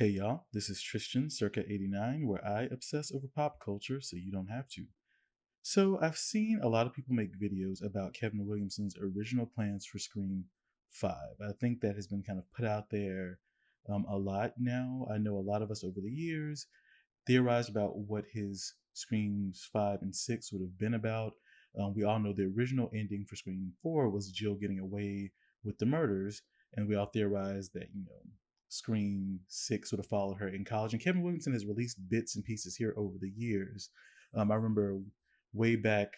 Hey y'all, this is Tristian Circa 89, where I obsess over pop culture so you don't have to. So, I've seen a lot of people make videos about Kevin Williamson's original plans for Scream 5. I think that has been kind of put out there a lot now. I know a lot of us over the years theorized about what his Screams 5 and 6 would have been about. We all know the original ending for Scream 4 was Jill getting away with the murders, and we all theorized that, Scream 6 would have followed her in college. And Kevin Williamson has released bits and pieces here over the years. I remember way back,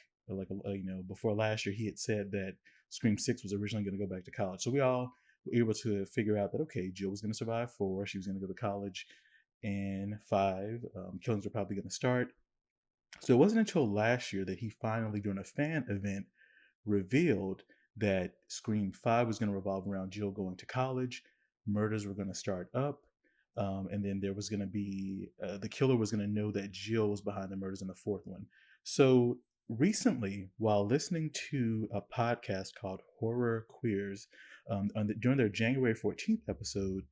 before last year, he had said that Scream 6 was originally going to go back to college. So we all were able to figure out that, okay, Jill was going to survive 4, she was going to go to college in 5. Killings were probably going to start. So it wasn't until last year that he finally, during a fan event, revealed that Scream 5 was going to revolve around Jill going to college, murders were going to start up, and then there was going to be the killer was going to know that Jill was behind the murders in the fourth one. So recently, while listening to a podcast called Horror Queers, during their January 14th episode,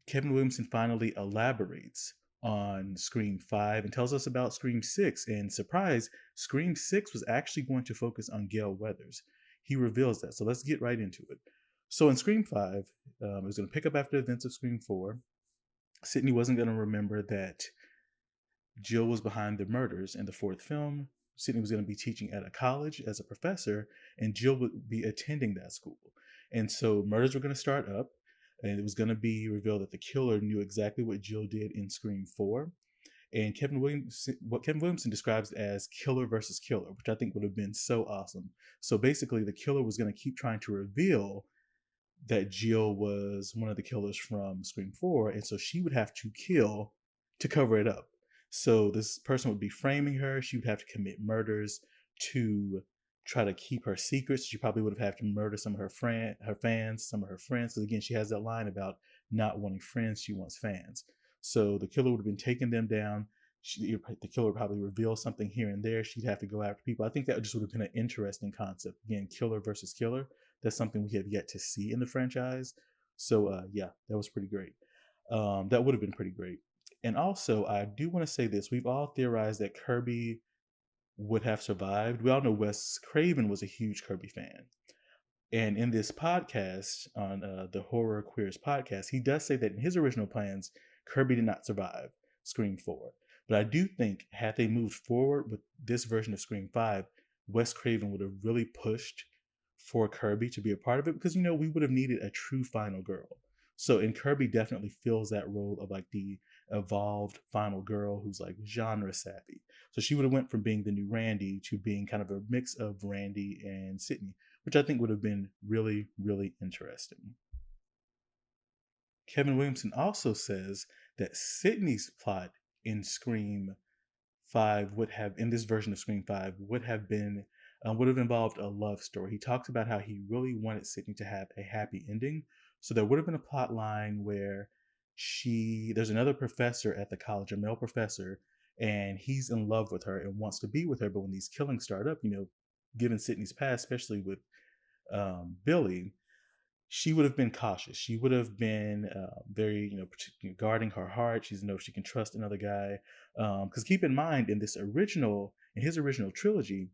Kevin Williamson finally elaborates on Scream 5 and tells us about Scream 6. And surprise, Scream 6 was actually going to focus on Gale Weathers. He reveals that. So let's get right into it. So in Scream 5, it was going to pick up after the events of Scream 4. Sidney wasn't going to remember that Jill was behind the murders in the fourth film. Sidney was going to be teaching at a college as a professor, and Jill would be attending that school. And so murders were going to start up, and it was going to be revealed that the killer knew exactly what Jill did in Scream 4. And what Kevin Williamson describes as killer versus killer, which I think would have been so awesome. So basically, the killer was going to keep trying to reveal that Jill was one of the killers from Scream 4, and so she would have to kill to cover it up. So this person would be framing her. She would have to commit murders to try to keep her secrets. She probably would have had to murder some of her fans, some of her friends. Because again, she has that line about not wanting friends; she wants fans. So the killer would have been taking them down. The killer would probably reveal something here and there. She'd have to go after people. I think that just would have been an interesting concept. Again, killer versus killer. That's something we have yet to see in the franchise. So yeah, that was pretty great. That would have been pretty great. And also, I do want to say this: we've all theorized that Kirby would have survived. We all know Wes Craven was a huge Kirby fan. And in this podcast, on the Horror Queers podcast, he does say that in his original plans, Kirby did not survive Scream 4. But I do think, had they moved forward with this version of Scream 5, Wes Craven would have really pushed for Kirby to be a part of it because, we would have needed a true final girl. So, and Kirby definitely fills that role of like the evolved final girl who's like genre savvy. So she would have went from being the new Randy to being kind of a mix of Randy and Sidney, which I think would have been really, really interesting. Kevin Williamson also says that Sidney's plot in Scream 5 would have, in this version of Scream 5, would have involved a love story. He talks about how he really wanted Sidney to have a happy ending. So there would have been a plot line where there's another professor at the college, a male professor, and he's in love with her and wants to be with her. But when these killings start up, given Sidney's past, especially with Billy, she would have been cautious. She would have been very, guarding her heart. She's know if she can trust another guy. Because keep in mind, in his original trilogy,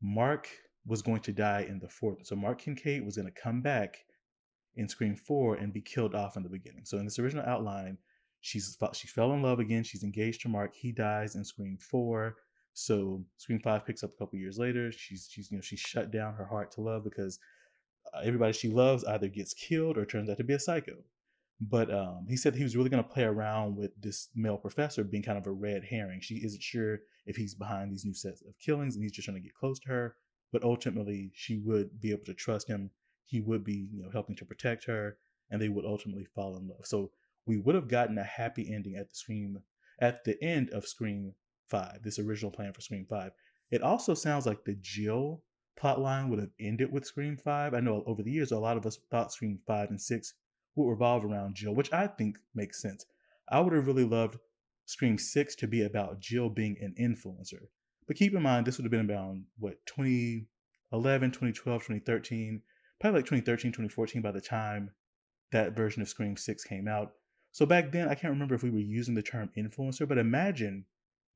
Mark was going to die in the fourth. So Mark Kincaid was going to come back in Scream 4 and be killed off in the beginning. So in this original outline, she fell in love again. She's engaged to Mark. He dies in Scream 4. So Scream 5 picks up a couple years later. She's shut down her heart to love because everybody she loves either gets killed or turns out to be a psycho. But he said he was really going to play around with this male professor being kind of a red herring. She isn't sure if he's behind these new sets of killings and he's just trying to get close to her. But ultimately, she would be able to trust him. He would be, helping to protect her, and they would ultimately fall in love. So we would have gotten a happy ending at the end of Scream 5, this original plan for Scream 5. It also sounds like the Jill plotline would have ended with Scream 5. I know over the years, a lot of us thought Scream 5 and 6 would revolve around Jill, which I think makes sense. I would have really loved Scream 6 to be about Jill being an influencer. But keep in mind, this would have been about, 2011, 2012, 2013, probably like 2013, 2014 by the time that version of Scream 6 came out. So back then, I can't remember if we were using the term influencer, but imagine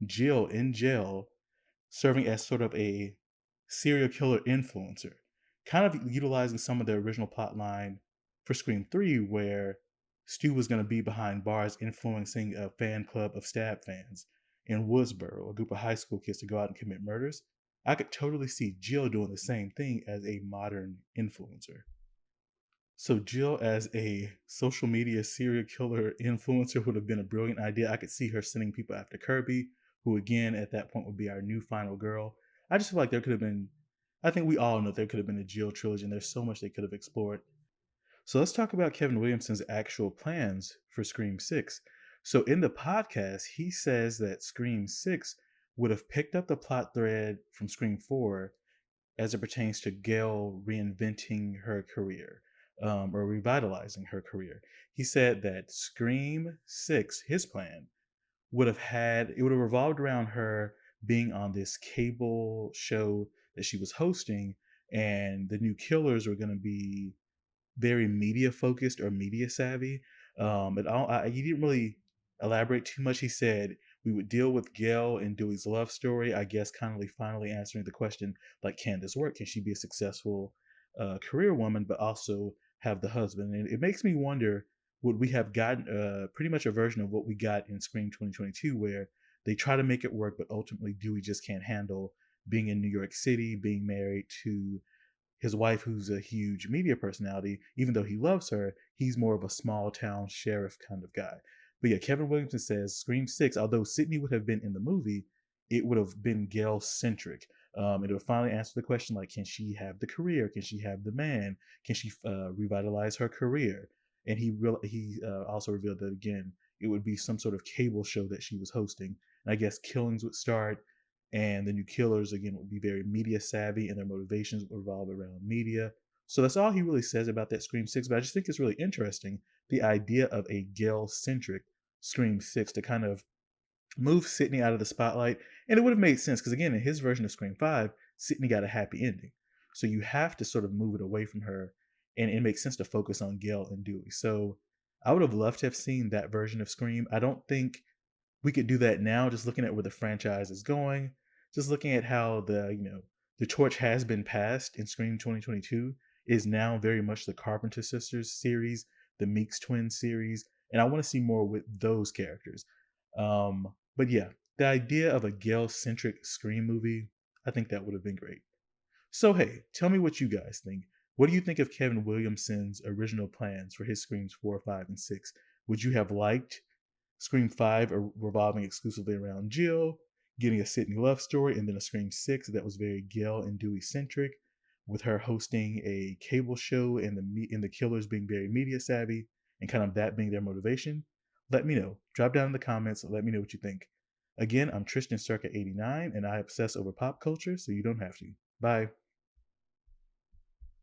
Jill in jail serving as sort of a serial killer influencer, kind of utilizing some of the original plot line for Scream 3, where Stu was going to be behind bars influencing a fan club of Stab fans in Woodsboro, a group of high school kids to go out and commit murders. I could totally see Jill doing the same thing as a modern influencer. So Jill as a social media serial killer influencer would have been a brilliant idea. I could see her sending people after Kirby, who again at that point would be our new final girl. I just feel like there could have been, I think we all know there could have been a Jill trilogy and there's so much they could have explored. So let's talk about Kevin Williamson's actual plans for Scream 6. So in the podcast, he says that Scream 6 would have picked up the plot thread from Scream 4 as it pertains to Gale reinventing her career, or revitalizing her career. He said that Scream 6, his plan, it would have revolved around her being on this cable show that she was hosting, and the new killers were going to be very media focused or media savvy. He didn't really elaborate too much. He said we would deal with Gail and Dewey's love story. I guess kind of finally answering the question like, can this work? Can she be a successful career woman, but also have the husband? And it makes me wonder, would we have gotten pretty much a version of what we got in Scream 2022, where they try to make it work, but ultimately Dewey just can't handle being in New York City, being married to his wife, who's a huge media personality. Even though he loves her, he's more of a small town sheriff kind of guy. But yeah, Kevin Williamson says Scream 6, although Sidney would have been in the movie, it would have been Gale-centric. It would finally answer the question like, can she have the career? Can she have the man? Can she revitalize her career? And he also revealed that again, it would be some sort of cable show that she was hosting. And I guess killings would start, and the new killers again would be very media savvy and their motivations would revolve around media. So that's all he really says about that Scream 6, but I just think it's really interesting, the idea of a Gale-centric Scream 6 to kind of move Sidney out of the spotlight. And it would have made sense because again, in his version of Scream 5, Sidney got a happy ending. So you have to sort of move it away from her, and it makes sense to focus on Gale and Dewey. So I would have loved to have seen that version of Scream. I don't think we could do that now, just looking at where the franchise is going, just looking at how the torch has been passed in Scream 2022, is now very much the Carpenter Sisters series, the Meeks twins series, and I want to see more with those characters. But yeah, the idea of a Gale-centric Scream movie, I think that would have been great. So hey, tell me what you guys think. What do you think of Kevin Williamson's original plans for his Screams 4, 5, and 6? Would you have liked Scream 5 revolving exclusively around Jill, getting a Sidney love story, and then a Scream 6 that was very Gale and Dewey centric, with her hosting a cable show and the killers being very media savvy, and kind of that being their motivation? Let me know. Drop down in the comments. Let me know what you think. Again, I'm Tristian Circa 89, and I obsess over pop culture, so you don't have to. Bye.